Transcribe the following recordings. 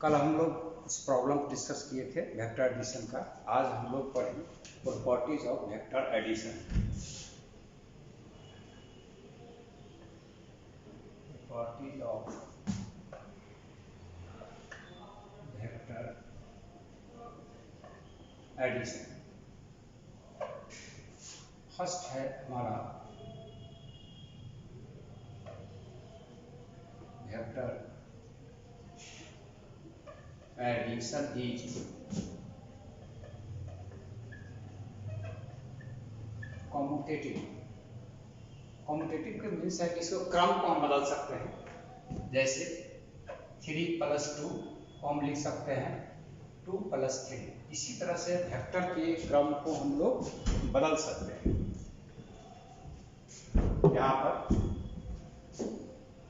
कल हम लोग कुछ प्रॉब्लम डिस्कस किए थे वेक्टर एडिशन का। आज हम लोग पढ़ें properties of vector addition. Properties of vector addition. First है हमारा vector addition is commutative. Commutative के मीन्स है कि इसको क्रम को हम बदल सकते हैं। जैसे 3 + 2 को हम लिख सकते हैं 2 + 3। इसी तरह से वेक्टर के क्रम को हम लोग बदल सकते हैं। यहाँ पर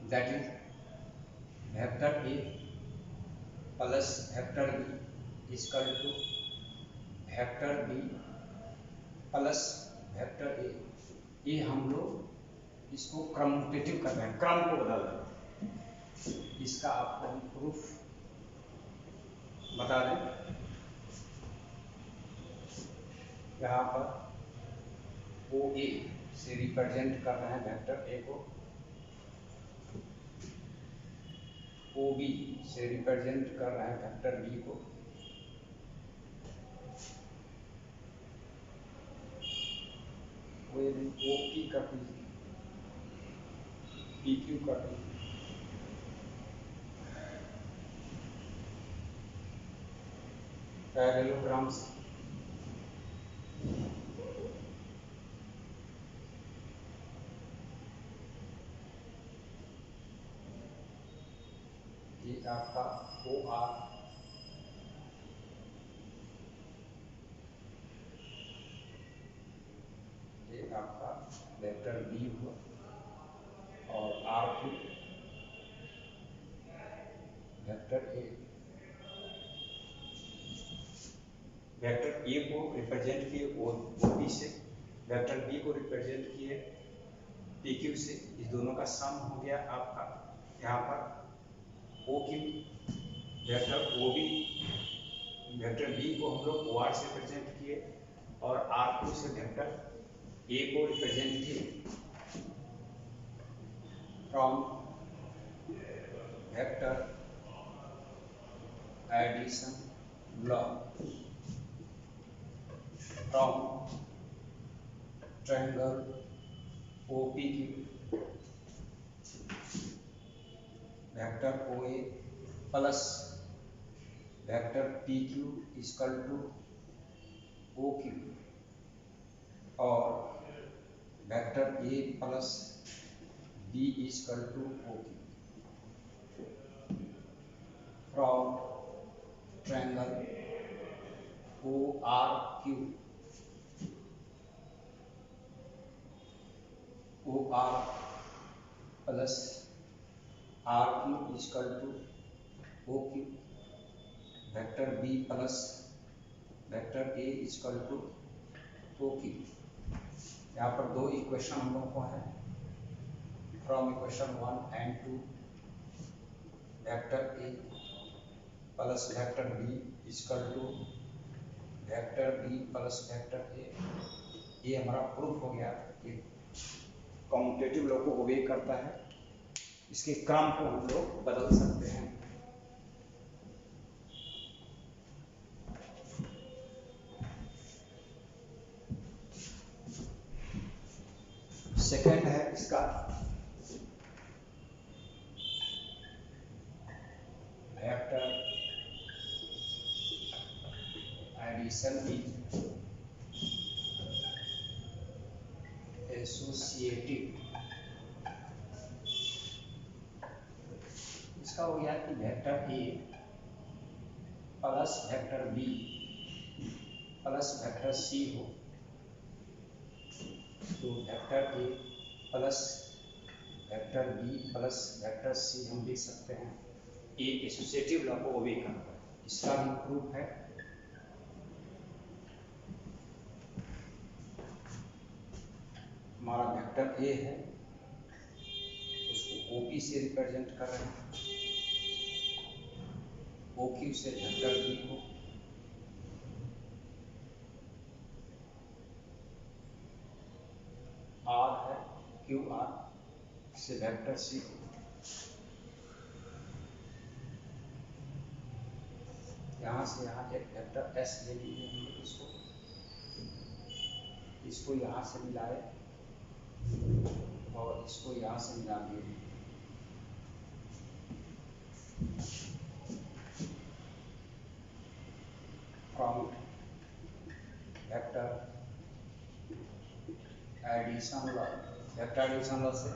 that is vector A plus vector B equal to vector B plus vector A. ये हम लोग इसको कम्यूटेटिव कर रहे हैं, क्रम को बदल रहे हैं। इसका आपको हम प्रूफ बता दें। यहाँ पर ओ ए से रिप्रेजेंट कर रहे हैं वेक्टर ए को, ओ बी से रिप्रेजेंट कर रहे हैं वेक्टर बी को, ओ पी कर दीजिए, पी क्यू कर दीजिए। पैरेललोग्राम्स ये आपका ओ आर, ये आपका वेक्टर बी हुआ, और R Q vector A. Vector A को रिप्रेजेंट किए ओ बी से, वेक्टर बी को रिप्रेजेंट किए पी क्यू से। इस दोनों का सम हो गया आपका यहाँ पर O Q. Vector O B, vector B को हम लोग ओ आर से रिप्रेजेंट किए, और आर क्यू से वेक्टर ए को रिप्रेजेंट किए from vector addition law from triangle OPQ vector OA plus vector PQ equal to OQ, और vector A plus B equal to OQ from triangle ORQ OR plus RQ equal to OQ, vector B plus vector A equal to OQ। यहाँ पर दो equation हम लोग को है from equation 1 and 2। Vector A plus vector B equal to vector B plus vector A। ये हमारा proof हो गया कि कम्यूटेटिव लॉ को ओबे करता है। इसके क्रम को हम लोग बदल सकते हैं। सेकेंड है इसका वेक्टर एडिशन इज एसोसिएटिव। इसका हो गया कि vector A plus vector B plus vector C हो, तो vector A plus vector B plus vector C हम लिख सकते हैं। ए एसोसिएटिव लॉ को ओबे करता है। इसका भी प्रूफ है। हमारा वेक्टर ए है, उसको ओपी से रिप्रेजेंट कर रहे हैं। ओ क्यू से वेक्टर बी को, आर है क्यू आर से वेक्टर सी को, यहाँ से यहाँ एक वेक्टर एस ले लीजिए हम लोग इसको यहाँ से मिलाए और इसको यहाँ से मिला दिए। From vector addition law, vector addition law से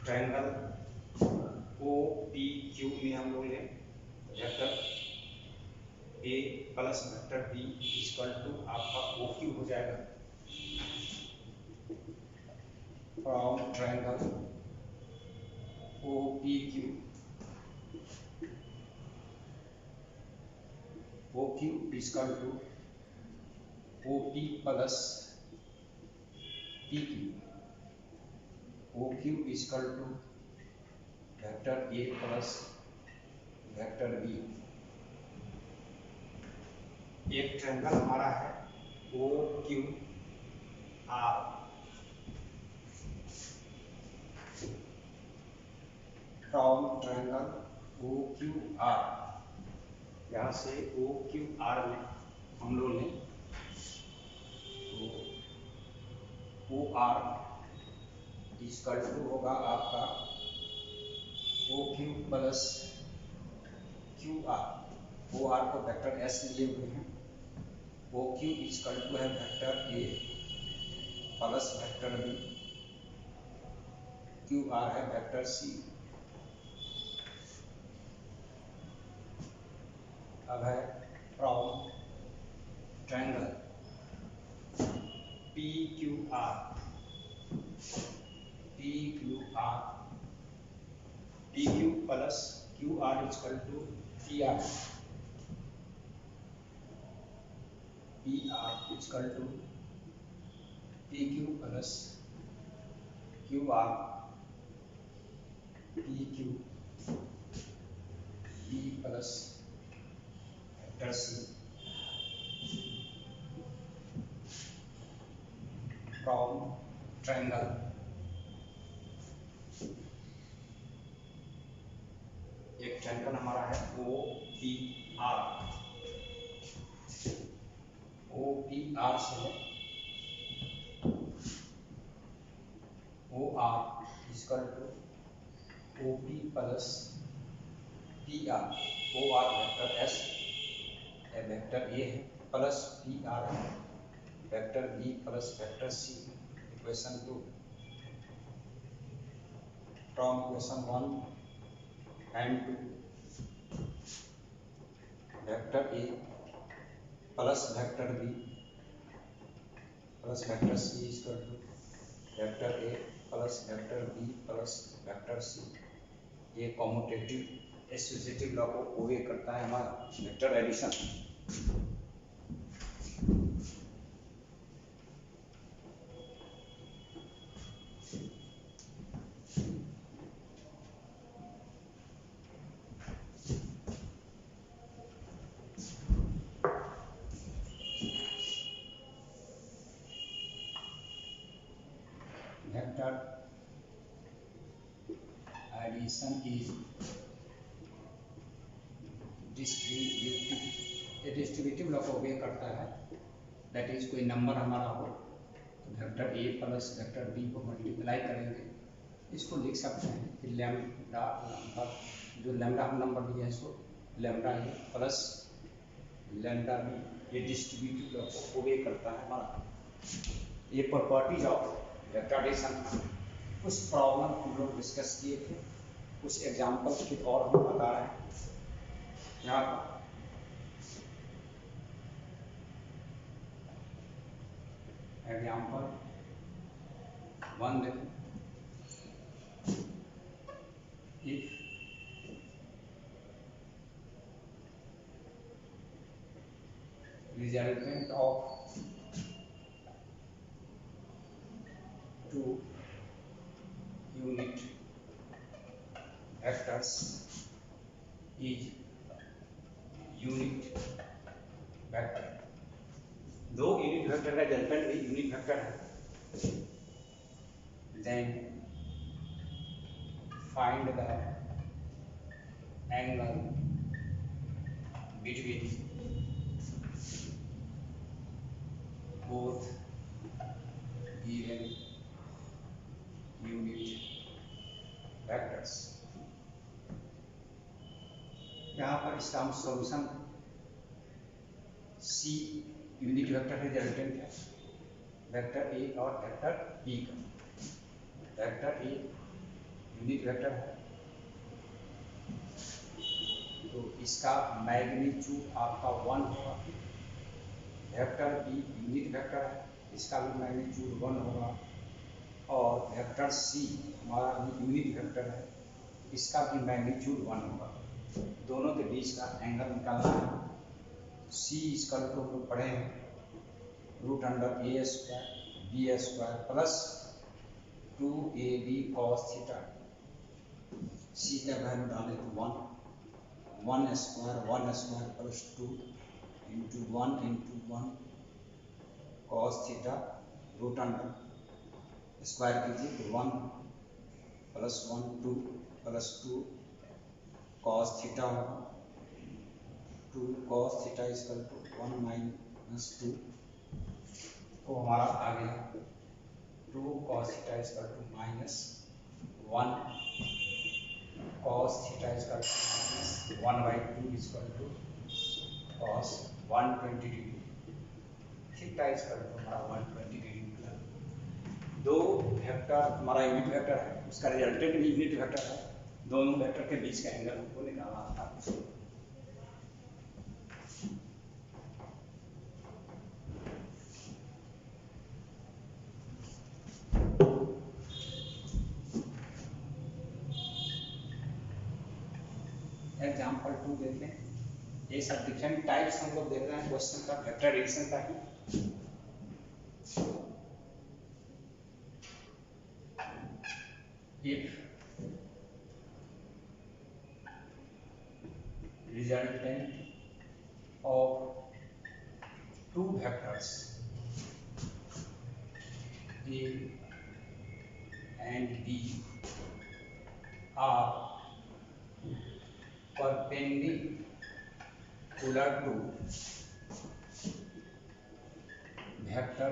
ट्रायंगल ओ पी क्यू में हम लोग लें vector A plus vector B equal to आपका ओ क्यू हो जाएगा। From triangle O P Q, O Q equal to O P plus P Q, O Q equal to vector A plus vector B. एक triangle हमारा है O Q R, from triangle O Q R, यहाँ से ओ Q are में हम लोग ने ओ R equal to होगा आपका O Q plus Q R, O R को वेक्टर एस लिए हुए हैं, ओ क्यू इक्वल टू है vector A plus vector B, Q R है वेक्टर सी। अब है from triangle P Q R, P Q R, P Q plus Q R equal to P R, P R equal to P Q plus Q R, P Q P plus vector C. From triangle एक triangle हमारा है O P R, O P R से O R equal to O P plus P R, O R vector S है vector A है plus P R है vector B plus vector C. Equation 2 from equation 1 and 2 vector A plus vector B plus vector C equal to vector A plus vector B plus vector C. ये commutative associative law को obey करता है हमारा vector addition. Vector addition is distributive law को obey करता है। That is कोई number हमारा हो तो vector A plus vector B को मल्टीप्लाई करेंगे, इसको लिख सकते हैं कि लैम्डा नंबर, जो लैम्डा हम नंबर दिया है इसको lambda A plus lambda B. ये डिस्ट्रीब्यूटिव लॉ को ओबे करता है हमारा। ये प्रॉपर्टीज ऑफ वेक्टर एडिशन, कुछ प्रॉब्लम हम लोग डिस्कस किए थे, कुछ एग्जाम्पल फिर और हम बता रहे हैं यहाँ पर। एग्जाम्पल 1 देखें, if resultant of two unit vectors is unit vector. दो यूनिट वेक्टर का रिजल्टेंट भी यूनिट वेक्टर है। Then find the angle between both given unit vectors। यहाँ पर इसका हम सॉल्यूशन सी यूनिट वेक्टर है, रिजल्टेंट है वेक्टर ए और वेक्टर बी का। वेक्टर ए यूनिट वेक्टर है तो इसका मैग्नीट्यूड आपका 1 होगा। वेक्टर बी यूनिट वेक्टर है, इसका भी मैग्नीट्यूड 1 होगा। और वेक्टर सी हमारा यूनिट वेक्टर है, इसका भी मैग्नीट्यूड 1 होगा। दोनों के बीच का एंगल निकालना है। सी इसका तो हम लोग पढ़े हैं root under A square B square plus 2ab cos theta. C का वैल्यू डाले तो 1 square plus 2 into 1 cos theta root under square कीजिए तो 1 प्लस 1 2 प्लस 2 cos थीटा होगा। 2 cos theta equal to 1 minus 2 तो हमारा आ गया 2 cos theta equal to minus 1 cos theta equal to minus 1/2 equal to cos 120 degree. Theta equal to हमारा 120 degree निकला। दो वेक्टर हमारा यूनिट वेक्टर है, उसका रिजल्टेंट भी यूनिट वेक्टर है। दोनों वेक्टर के बीच का एंगल हमको निकालना था। एग्जाम्पल 2 देखें। ये सब डिफरेंट टाइप्स हम लोग देख रहे हैं क्वेश्चन का, वेक्टर एडिशन का ही। If resultant of two vectors A and B are perpendicular to vector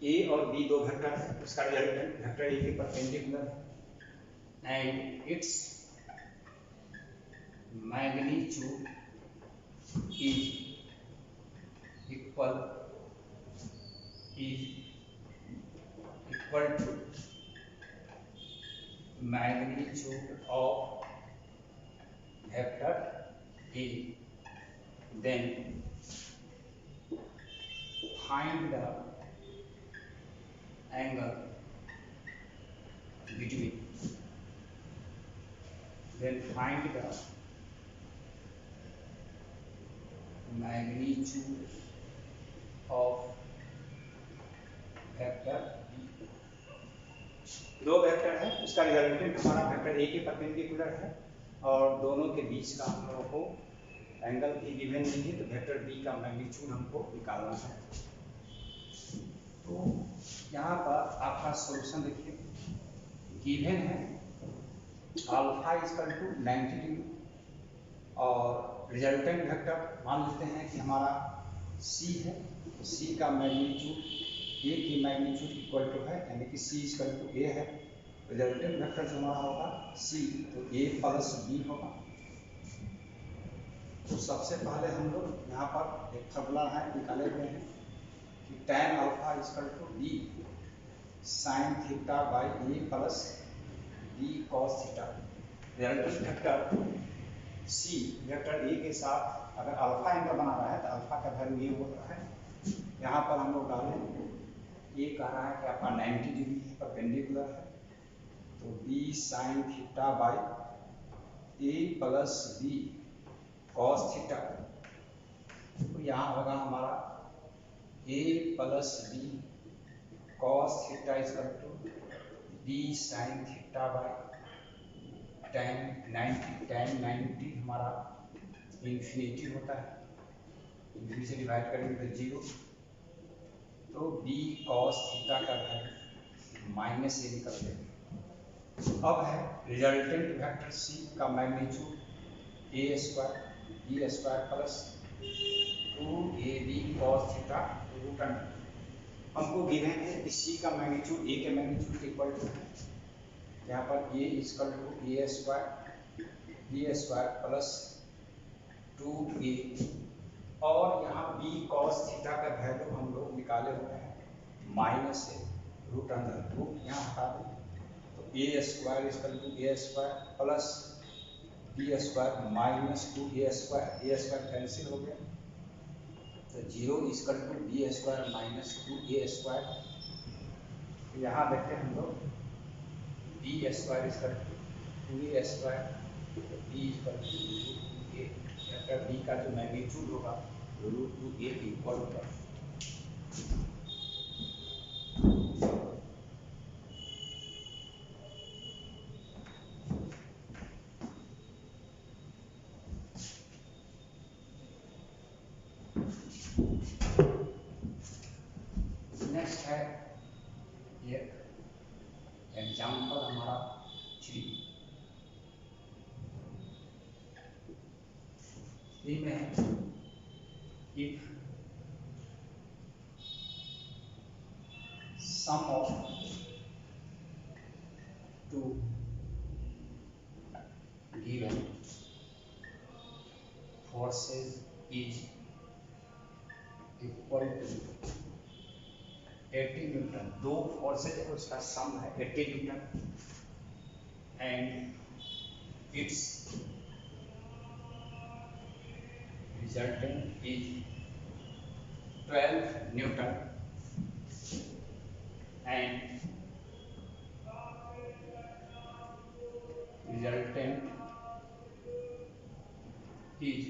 A और B दो वेक्टर है, उसका रिजल्टेंट वेक्टर A के परपेंडिकुलर है and it's magnitude is equal to magnitude of vector A, then find the angle between, then find the magnitude of vector दो vector है, उसका resultant हमारा वेक्टर ए के परपेंडिकुलर है और दोनों के बीच का हम लोगों को एंगल भी गिवन नहीं है तो वेक्टर बी का मैग्नीट्यूड हमको निकालना है। तो यहाँ पर आपका सॉल्यूशन देखिए गिवन है अल्फा इक्वल टू 90 डिग्री और रिजल्टेंट वेक्टर मान लेते हैं कि हमारा सी है। सी का मैग्नीट्यूड ए की मैग्नीट्यूड इक्वल टू है, यानी कि सी इक्वल टू ए है। रिजल्टेंट वेक्टर जो हमारा होगा सी तो ए प्लस बी होगा। तो सबसे पहले हम लोग यहाँ पर एक फॉर्मूला है निकाले हुए हैं कि tan alpha equal to B sine theta by A plus B cos theta. Resultant vector C vector A के साथ अगर अल्फा एंगल बना रहा है तो अल्फा का वैल्यू ये होता है। यहाँ पर हम लोग डालें ये कह रहा है कि आपका 90 डिग्री परपेंडिकुलर है तो B sine theta by A plus B cos theta. तो यहाँ होगा हमारा A plus B cos theta equal to B sine theta by tan 90 हमारा इन्फिनिटी होता है, इन्फिनिटी से डिवाइड करेंगे तो 0, तो b cos थीटा का वैल्यू माइनस ए निकल गया। अब है रिजल्टेंट वेक्टर c का magnitude a square b square plus 2ab cos theta root under. हमको गिवन है कि c का मैग्नीट्यूड a के मैग्नीट्यूड के इक्वल टू है, यहाँ पर a equal to a square b square plus 2a, और यहाँ b cos थीटा का वैल्यू हम लोग निकाले हुए हैं minus A root under, root यहाँ हटा दें तो a square equal to a square plus b square minus 2a square cancel हो गया तो 0 equal to b square minus 2a square. यहाँ देखते हैं हम लोग b square equal to 2a square, b equal to a, b का जो मैग्नीट्यूड होगा रूट 2a के इक्वल होगा। नेक्स्ट है एक एग्जाम्पल हमारा 3 में है, if sum of two given forces is equal to 80 Newton, दो फोर्सेज है उसका सम है 80 Newton and it's resultant is 12 Newton and resultant is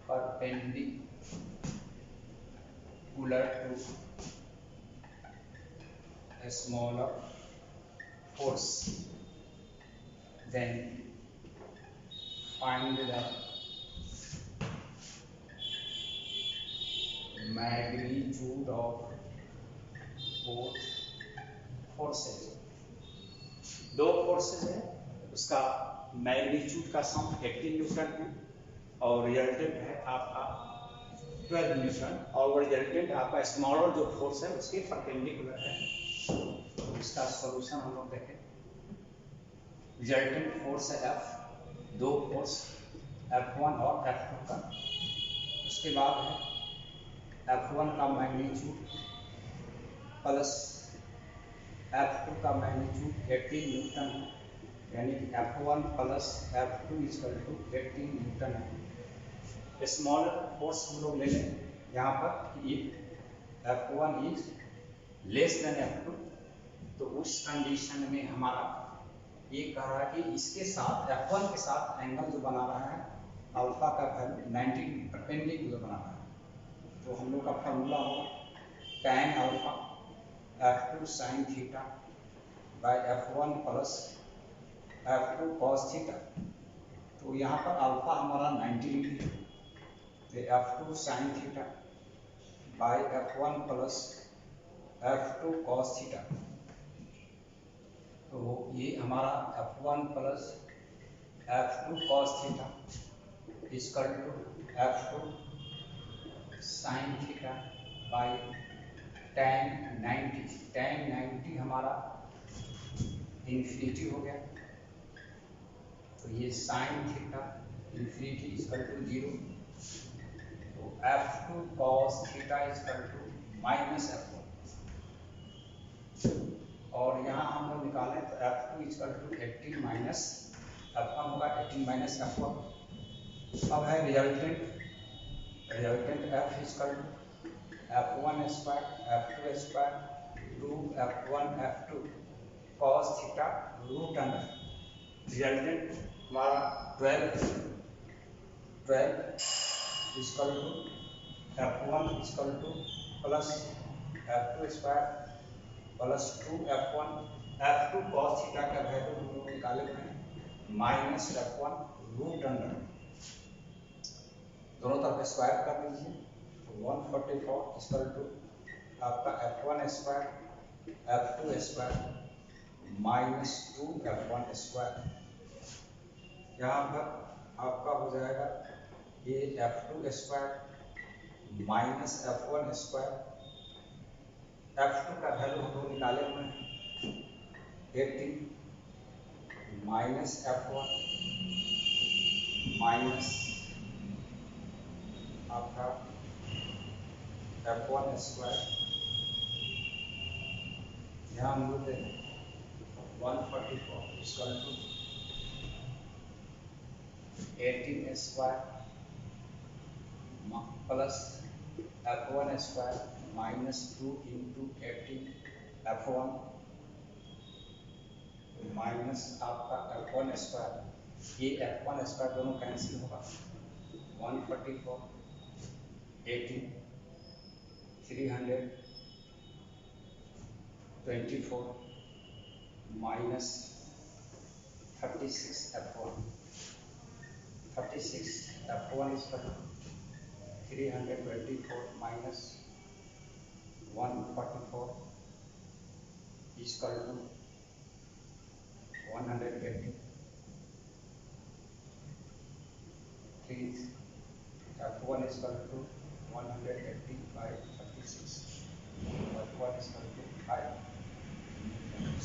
perpendicular to a smaller force, then find the magnitude of both forces। दो forces है उसका magnitude का सम 80 newton है और रिजल्टेंट है आपका 12 न्यूटन, और वो रिजल्टेंट आपका स्मॉलर जो फोर्स है उसके परपेंडिकुलर है। तो इसका सॉल्यूशन हम लोग देखें। रिजल्टेंट फोर्स है F, दो फोर्स F1 और F2 का, उसके बाद है F1 का मैग्नीट्यूड प्लस F2 का मैग्नीट्यूड 80 न्यूटन है, यानी कि F1 plus F2 equal to 80 newton है। स्मॉलर फोर्स हम लोग ले लें यहाँ पर कि F1 is less than F2, तो उस कंडीशन में हमारा ये कह रहा है कि इसके साथ F1 के साथ एंगल जो बना रहा है अल्फा का वैल्यू 90 परपेंडिकुलर बना रहा है, तो हम लोग का फॉर्मूला होगा tan alpha F2 sin theta by F1 plus F2 cos theta. तो यहाँ पर अल्फा हमारा 90 डिग्री है, तो F2 sin theta by F1 plus F2 cos theta. तो ये हमारा F1 plus F2 cos theta equal to F2 sin theta by tan 90 हमारा इन्फिनिटी हो गया, तो ये sin theta infinity equal to 0, तो F2 cos theta equal to minus F1, और यहाँ हम लोग निकालें तो F2 equal to 80 minus F1 होगा 80 माइनस F1। अब है resultant F equal to F1 square F2 square 2 F1 F2 cos theta root under. Resultant हमारा 12 equal to F1 equal to plus F2 square plus 2f1 f2 cos theta का value हम लोग निकाले हुए हैं minus f1 root under दोनों तरफ square कर लीजिए तो 144 इक्वल टू आपका f1 square f2 square minus 2f1 square. यहाँ पर आपका हो जाएगा ये f2 square minus f1 square. f2 का वैल्यू हम लोग निकाले हुए हैं 18 माइनस f1 माइनस आपका f1 स्क्वायर। यहाँ हम लोग 144 equal to 18 square plus f1 square minus 2 into 18 f1 minus आपका f1 स्क्वायर। ये f1 स्क्वायर दोनों कैंसिल होगा 144 18 324 minus 36 f1 36 f1 equal 324 minus 144 equal to 180 3 f1 equal to 180 by 36 f1 equal to 5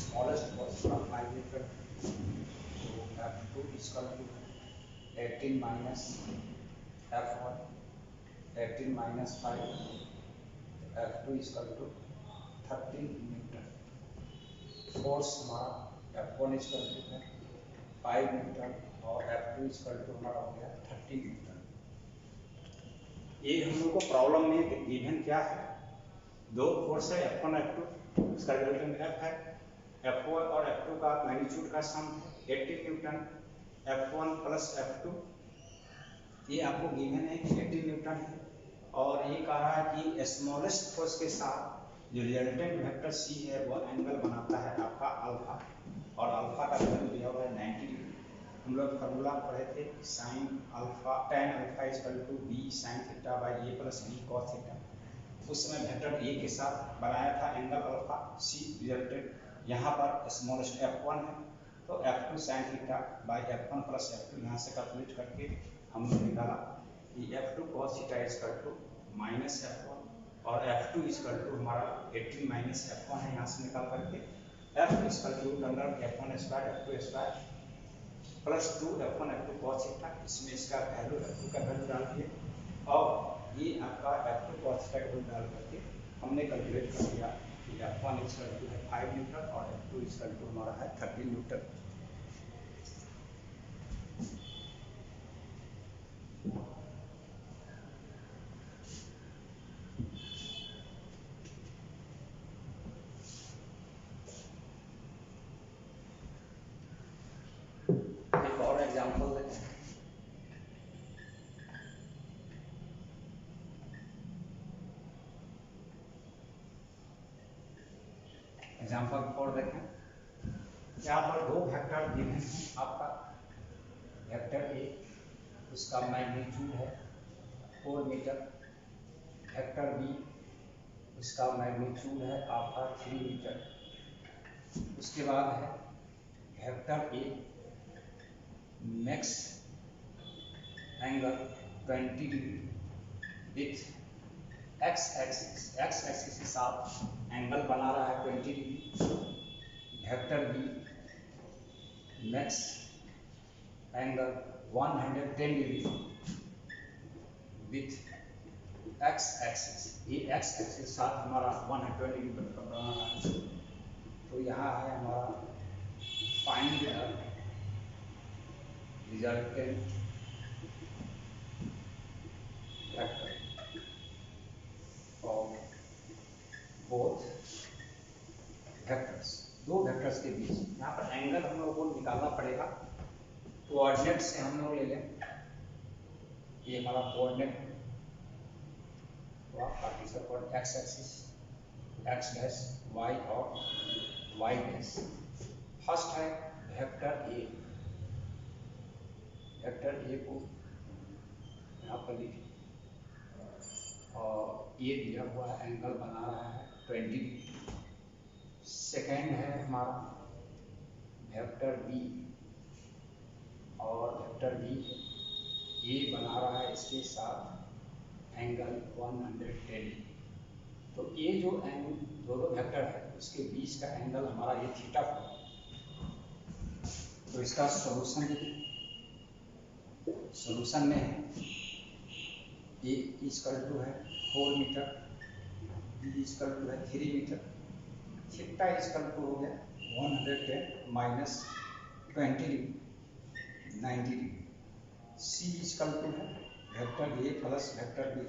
smallest was from 5 metre तो f2 equal to 18 minus f1 18 minus 5 f2 equal to 13 metre. Force हमारा f1 equal to है 5 metre और f2 equal to हमारा हो गया 30 metre. ये हम लोग को प्रॉब्लम में गिवन क्या है, दो फोर्स है f1 f2, इसका रिजल्टेंट f है। f1 और f2 का मैग्नीट्यूड का सम है 80 न्यूटन f1 प्लस f2, ये आपको गिवन है कि 80 न्यूटन है। और ये कह रहा है कि स्मॉलेस्ट फोर्स के साथ जो रिजल्टेंट वेक्टर c है वो एंगल बनाता है आपका अल्फा, और अल्फा का वैल्यू दिया हुआ है 90 डिग्री। हम लोग फार्मूला पढ़े थे sine alpha tan alpha equal to b sin theta by a plus b cos theta. उस समय वेक्टर a के साथ बनाया था एंगल अल्फा, c रिजल्टेंट यहाँ पर स्मॉलेस्ट f1 है तो f2 sin theta by f1 plus f2 यहाँ से कैलकुलेट करके हम लोग निकाला कि f2 cos theta equal to minus f1 और f2 इक्वल टू हमारा 18 माइनस f1 है, यहाँ से निकाल करके f equal to under f1 square f2 square plus 2 f1 f2 cos theta, इसमें इसका वैल्यू f2 का वैल्यू डाल दिए और ये आपका f2 cos थीटा का वैल्यू डाल करके हमने कैलकुलेट कर दिया कि f1 इक्वल टू है 5 न्यूटन और f2 इक्वल टू हमारा है 30 न्यूटन। एक और एग्जांपल लेते हैं। एग्जांपल 4 देखें। यहाँ पर दो वेक्टर दिए हैं आपका, वेक्टर ए उसका मैग्नीट्यूड है 4 मीटर, वेक्टर बी उसका मैग्नीट्यूड है आपका 3 मीटर। उसके बाद है vector A makes angle 20 degree with x axis के साथ एंगल बना रहा है 20 degree. Vector B makes angle 110 degree with x axis, ये एक्स एक्सिस के साथ हमारा 120 डिग्री बना रहा है। तो यहाँ है हमारा find the resultant vector of both vectors, दो वेक्टर्स के बीच। यहाँ पर एंगल हम लोगों को निकालना पड़ेगा, कोऑर्डिनेट से हम लोग ले लें। ये हमारा कोऑर्डिनेट हुआ, particle coordinate x axis x dash y और वाई डैश। फर्स्ट है वेक्टर ए। वेक्टर ए को यहाँ पर लिखिए और ये दिया हुआ है, एंगल बना रहा है 20 डिग्री। सेकेंड है हमारा वेक्टर बी, और वेक्टर बी ये बना रहा है इसके साथ एंगल 110 डिग्री। तो ये जो दोनों वेक्टर है उसके बीच का एंगल हमारा ये थीटा है। तो इसका सॉल्यूशन देखिए, सॉल्यूशन में है ए इक्वल टू है 4 मीटर, बी इक्वल टू है 3 मीटर, थीटा इक्वल टू हो गया 110 minus 20 degree 90 degree. C equal to है vector A plus vector B.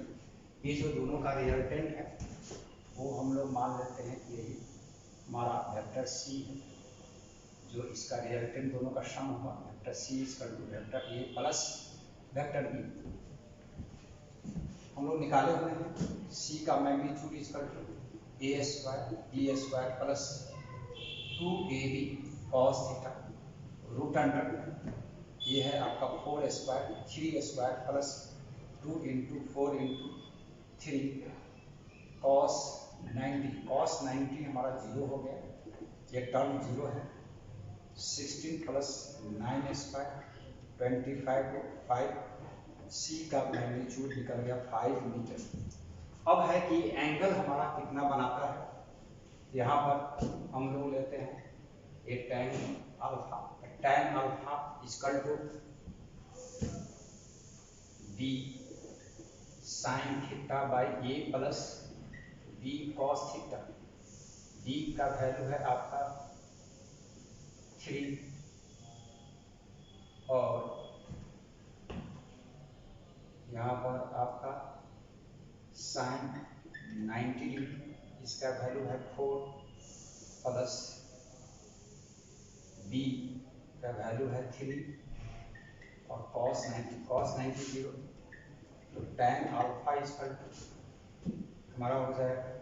ये जो दोनों का रिजल्टेंट है वो हम लोग मान लेते हैं कि यही हमारा वेक्टर सी है, जो इसका रिजल्टेंट दोनों का सम हुआ। Vector C equal to vector A plus vector B हम लोग निकाले हुए हैं। सी का magnitude equal to A square B square plus 2ab cos theta root under ये है आपका 4 square 3 square plus 2 into 4 into 3 cos 90। Cos 90 हमारा 0 हो गया, ये टर्म 0 है। 16 प्लस 9 स्क्वायर 25 को 5। सी का मैग्नीट्यूड निकल गया 5 मीटर। अब है कि एंगल हमारा कितना बनाता है। यहाँ पर हम लोग लेते हैं A tan alpha. tan alpha equal to B sine theta by A plus B cos theta. B का वैल्यू है आपका 3 और यहाँ पर आपका साइन 90 डिग्री, इसका वैल्यू है 4 प्लस बी का वैल्यू है 3 और cos 90 0। तो tan अल्फा इक्वल टू हमारा हो जाएगा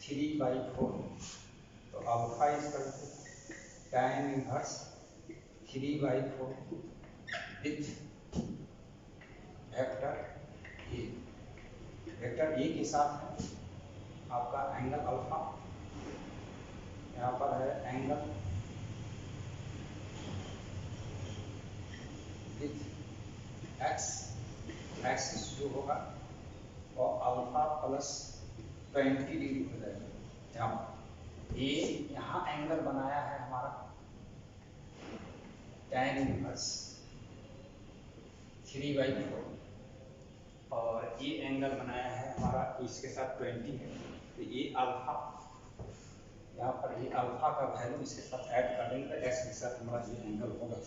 3/4। तो alpha equal to tan inverse 3/4 with vector A. Vector A के साथ आपका एंगल अल्फा, यहाँ पर है एंगल विथ एक्स, एक्स जो होगा और अल्फा प्लस 20 डिग्री हो जाएगा। यहाँ ए यहाँ एंगल बनाया है हमारा tan इनवर्स 3/4 और ये एंगल बनाया है हमारा इसके साथ 20 है। तो ये अल्फा, यहाँ पर ये अल्फा का वैल्यू इसके साथ ऐड कर देंगे तो एक्स के साथ हमारा ये एंगल होगा।